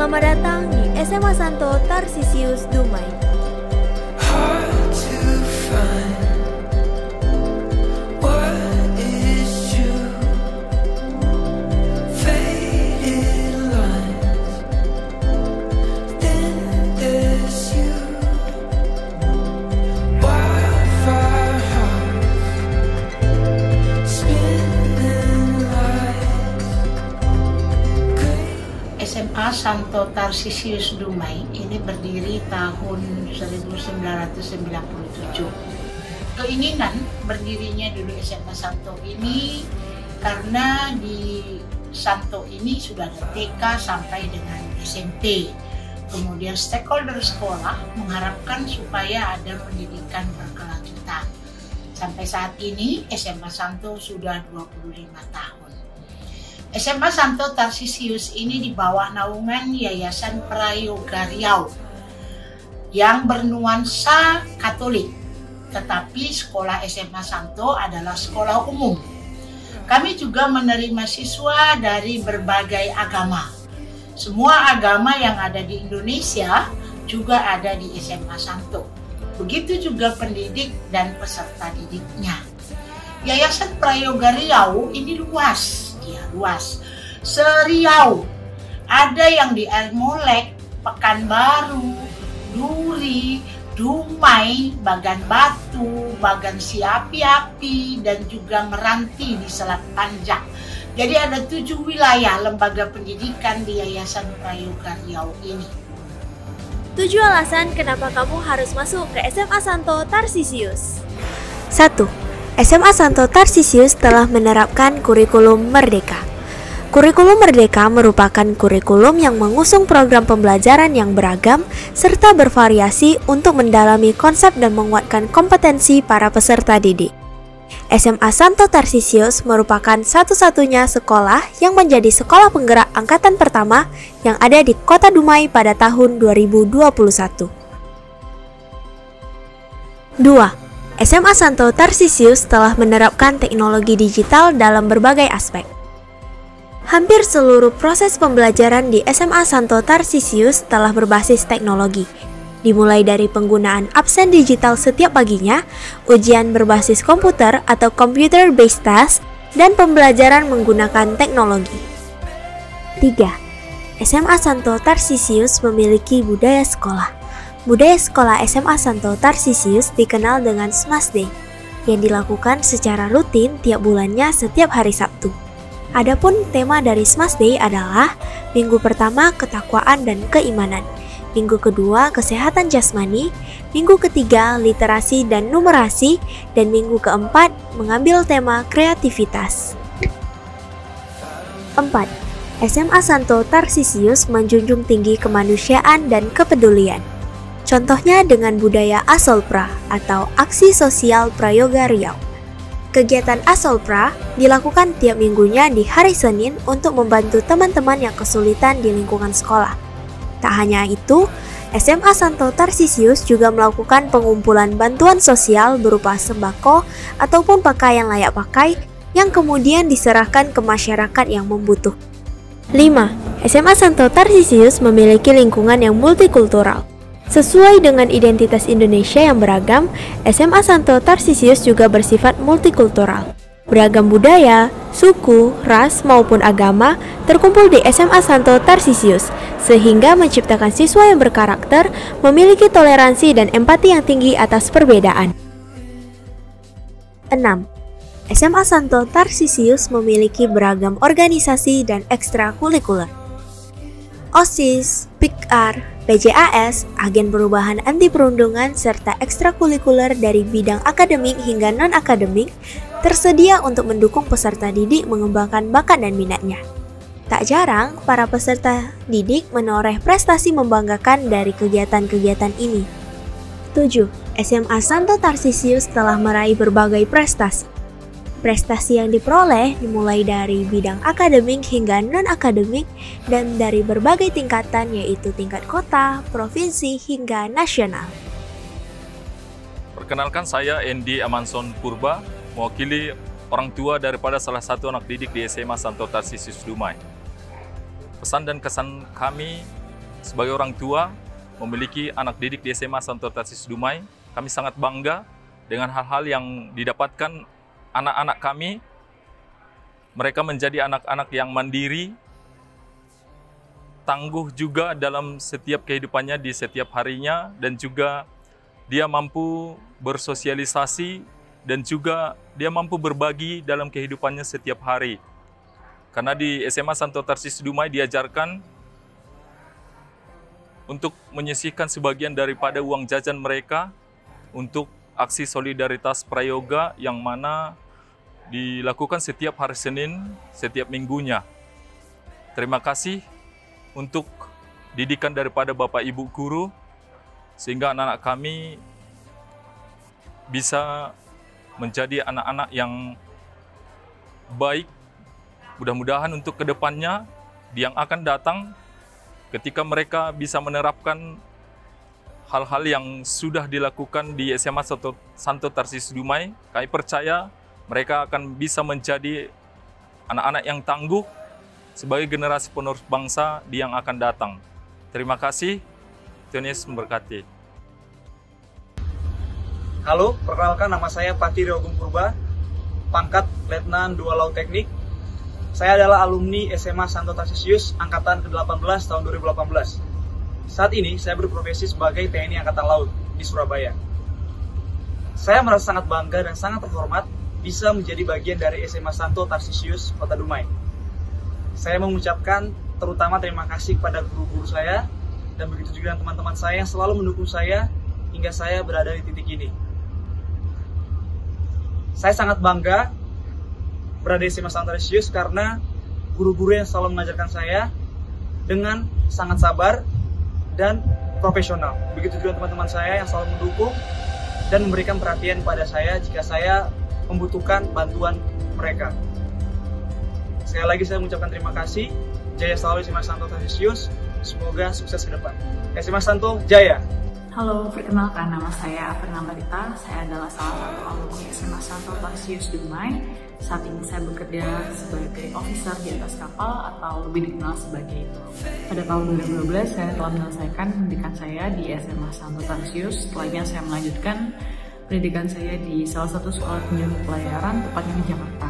Selamat datang di SMA Santo Tarsisius Dumai. SMA Santo Tarsisius Dumai ini berdiri tahun 1997. Keinginan berdirinya dulu SMA Santo ini karena di Santo ini sudah ada TK sampai dengan SMP. Kemudian stakeholder sekolah mengharapkan supaya ada pendidikan berkelanjutan. Sampai saat ini SMA Santo sudah 25 tahun. SMA Santo Tarsisius ini di bawah naungan Yayasan Prayoga Riau yang bernuansa Katolik, tetapi sekolah SMA Santo adalah sekolah umum. Kami juga menerima siswa dari berbagai agama. Semua agama yang ada di Indonesia juga ada di SMA Santo. Begitu juga pendidik dan peserta didiknya. Yayasan Prayoga Riau ini luas. Seriau. Ada yang di Ermolek, Pekanbaru, Duri, Dumai, Bagan Batu, Bagan Siapi-api, dan juga Meranti di Selat Panjang. Jadi ada 7 wilayah lembaga pendidikan di Yayasan Prayoga Riau ini. 7 alasan kenapa kamu harus masuk ke SMA Santo Tarsisius. 1. SMA Santo Tarsisius telah menerapkan kurikulum merdeka. Kurikulum merdeka merupakan kurikulum yang mengusung program pembelajaran yang beragam serta bervariasi untuk mendalami konsep dan menguatkan kompetensi para peserta didik. SMA Santo Tarsisius merupakan satu-satunya sekolah yang menjadi sekolah penggerak angkatan pertama yang ada di Kota Dumai pada tahun 2021. 2. SMA Santo Tarsisius telah menerapkan teknologi digital dalam berbagai aspek. Hampir seluruh proses pembelajaran di SMA Santo Tarsisius telah berbasis teknologi, dimulai dari penggunaan absen digital setiap paginya, ujian berbasis komputer atau computer-based test, dan pembelajaran menggunakan teknologi. 3. SMA Santo Tarsisius memiliki budaya sekolah. Budaya sekolah SMA Santo Tarsisius dikenal dengan Smash Day, yang dilakukan secara rutin tiap bulannya setiap hari Sabtu. Adapun tema dari Smash Day adalah minggu pertama ketakwaan dan keimanan, minggu kedua kesehatan jasmani, minggu ketiga literasi dan numerasi, dan minggu keempat mengambil tema kreativitas. 4. SMA Santo Tarsisius menjunjung tinggi kemanusiaan dan kepedulian. Contohnya dengan budaya Asolpra atau Aksi Sosial Prayoga Riau. Kegiatan Asolpra dilakukan tiap minggunya di hari Senin untuk membantu teman-teman yang kesulitan di lingkungan sekolah. Tak hanya itu, SMA Santo Tarsisius juga melakukan pengumpulan bantuan sosial berupa sembako ataupun pakaian layak pakai yang kemudian diserahkan ke masyarakat yang membutuhkan. 5. SMA Santo Tarsisius memiliki lingkungan yang multikultural. Sesuai dengan identitas Indonesia yang beragam, SMA Santo Tarsisius juga bersifat multikultural. Beragam budaya, suku, ras maupun agama terkumpul di SMA Santo Tarsisius, sehingga menciptakan siswa yang berkarakter, memiliki toleransi dan empati yang tinggi atas perbedaan. 6. SMA Santo Tarsisius memiliki beragam organisasi dan ekstrakurikuler. OSIS, PIKR, PJAS, agen perubahan anti perundungan, serta ekstrakurikuler dari bidang akademik hingga non-akademik tersedia untuk mendukung peserta didik mengembangkan bakat dan minatnya. Tak jarang, para peserta didik menoreh prestasi membanggakan dari kegiatan-kegiatan ini. 7. SMA Santo Tarsisius telah meraih berbagai prestasi. Prestasi yang diperoleh dimulai dari bidang akademik hingga non-akademik dan dari berbagai tingkatan yaitu tingkat kota, provinsi, hingga nasional. Perkenalkan, saya Endi Amanson Purba, mewakili orang tua daripada salah satu anak didik di SMA Santo Tarsisius Dumai. Pesan dan kesan kami sebagai orang tua memiliki anak didik di SMA Santo Tarsius Dumai, kami sangat bangga dengan hal-hal yang didapatkan anak-anak kami. Mereka menjadi anak-anak yang mandiri, tangguh juga dalam setiap kehidupannya di setiap harinya, dan juga dia mampu bersosialisasi dan juga dia mampu berbagi dalam kehidupannya setiap hari. Karena di SMA Santo Tarsius Dumai diajarkan untuk menyisihkan sebagian daripada uang jajan mereka untuk aksi solidaritas prayoga yang mana dilakukan setiap hari Senin, setiap minggunya. Terima kasih untuk didikan daripada Bapak Ibu Guru, sehingga anak-anak kami bisa menjadi anak-anak yang baik. Mudah-mudahan untuk kedepannya, yang akan datang, ketika mereka bisa menerapkan hal-hal yang sudah dilakukan di SMA Santo Tarsius Dumai, kami percaya mereka akan bisa menjadi anak-anak yang tangguh sebagai generasi penerus bangsa yang akan datang. Terima kasih. Tuhan Yesus memberkati. Halo, perkenalkan nama saya Patiri Ogung Purba, pangkat Letnan 2 Laut Teknik. Saya adalah alumni SMA Santo Tarsius Angkatan ke-18 tahun 2018. Saat ini saya berprofesi sebagai TNI Angkatan Laut di Surabaya. Saya merasa sangat bangga dan sangat terhormat bisa menjadi bagian dari SMA Santo Tarsius Kota Dumai. Saya mengucapkan terutama terima kasih kepada guru-guru saya dan begitu juga teman-teman saya yang selalu mendukung saya hingga saya berada di titik ini. Saya sangat bangga berada di SMA Santo Tarsius karena guru-guru yang selalu mengajarkan saya dengan sangat sabar dan profesional. Begitu juga teman-teman saya yang selalu mendukung dan memberikan perhatian pada saya jika saya membutuhkan bantuan mereka. Sekali lagi saya mengucapkan terima kasih. Jaya selalu SMA Santo Tarsius. Semoga sukses ke depan. SMA Santo Jaya. Halo, perkenalkan nama saya Aperna Marita. Saya adalah salah satu alumni SMA Santo Tarsius Dumai. Saat ini saya bekerja sebagai officer di atas kapal atau lebih dikenal sebagai itu. Pada tahun 2012 saya telah menyelesaikan pendidikan saya di SMA Santo Tarsius. Setelahnya saya melanjutkan pendidikan saya di salah satu sekolah penjuru pelayaran, tepatnya di Jakarta.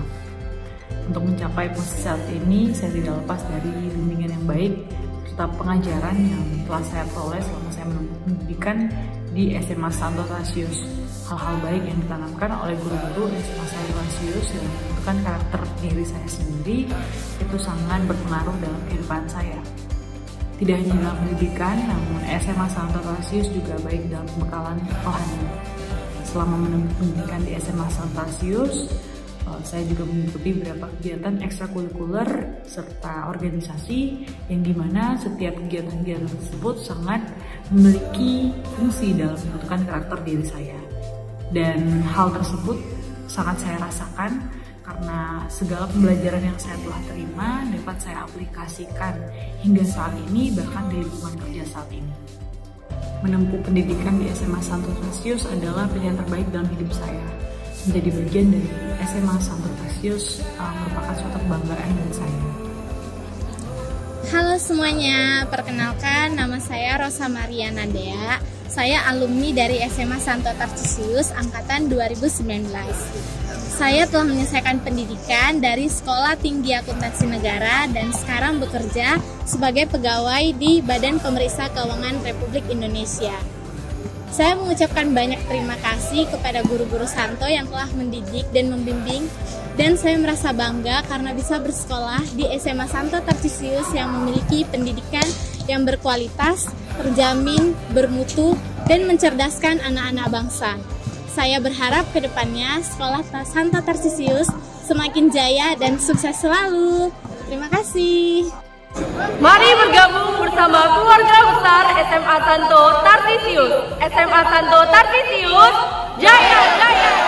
Untuk mencapai posisi saat ini, saya tidak lepas dari bimbingan yang baik serta pengajaran yang telah saya peroleh selama saya menempuh pendidikan di SMA Santo Tarsius. Hal-hal baik yang ditanamkan oleh guru-guru SMA Santo Tarsius yang menentukan karakter diri saya sendiri itu sangat berpengaruh dalam kehidupan saya. Tidak hanya dalam pendidikan, namun SMA Santo Tarsius juga baik dalam pembekalan rohani. Selama menempuh pendidikan di SMA Santo Tarsius, saya juga mengikuti beberapa kegiatan ekstrakurikuler serta organisasi yang dimana setiap kegiatan-kegiatan tersebut sangat memiliki fungsi dalam menentukan karakter diri saya. Dan hal tersebut sangat saya rasakan karena segala pembelajaran yang saya telah terima dapat saya aplikasikan hingga saat ini, bahkan di lingkungan kerja saat ini. Menempuh pendidikan di SMA Santo Tarsius adalah pilihan terbaik dalam hidup saya. Menjadi bagian dari SMA Santo Tarsius merupakan suatu kebanggaan bagi saya. Halo semuanya, perkenalkan nama saya Rosa Maria Nandea. Saya alumni dari SMA Santo Tarsius Angkatan 2019. Saya telah menyelesaikan pendidikan dari Sekolah Tinggi Akuntansi Negara dan sekarang bekerja sebagai pegawai di Badan Pemeriksa Keuangan Republik Indonesia. Saya mengucapkan banyak terima kasih kepada guru-guru Santo yang telah mendidik dan membimbing, dan saya merasa bangga karena bisa bersekolah di SMA Santo Tarsius yang memiliki pendidikan yang berkualitas, terjamin, bermutu, dan mencerdaskan anak-anak bangsa. Saya berharap ke depannya Sekolah Santo Tarsius semakin jaya dan sukses selalu. Terima kasih. Mari bergabung bersama keluarga besar SMA Santo Tarsius. SMA Santo Tarsius, jaya, jaya!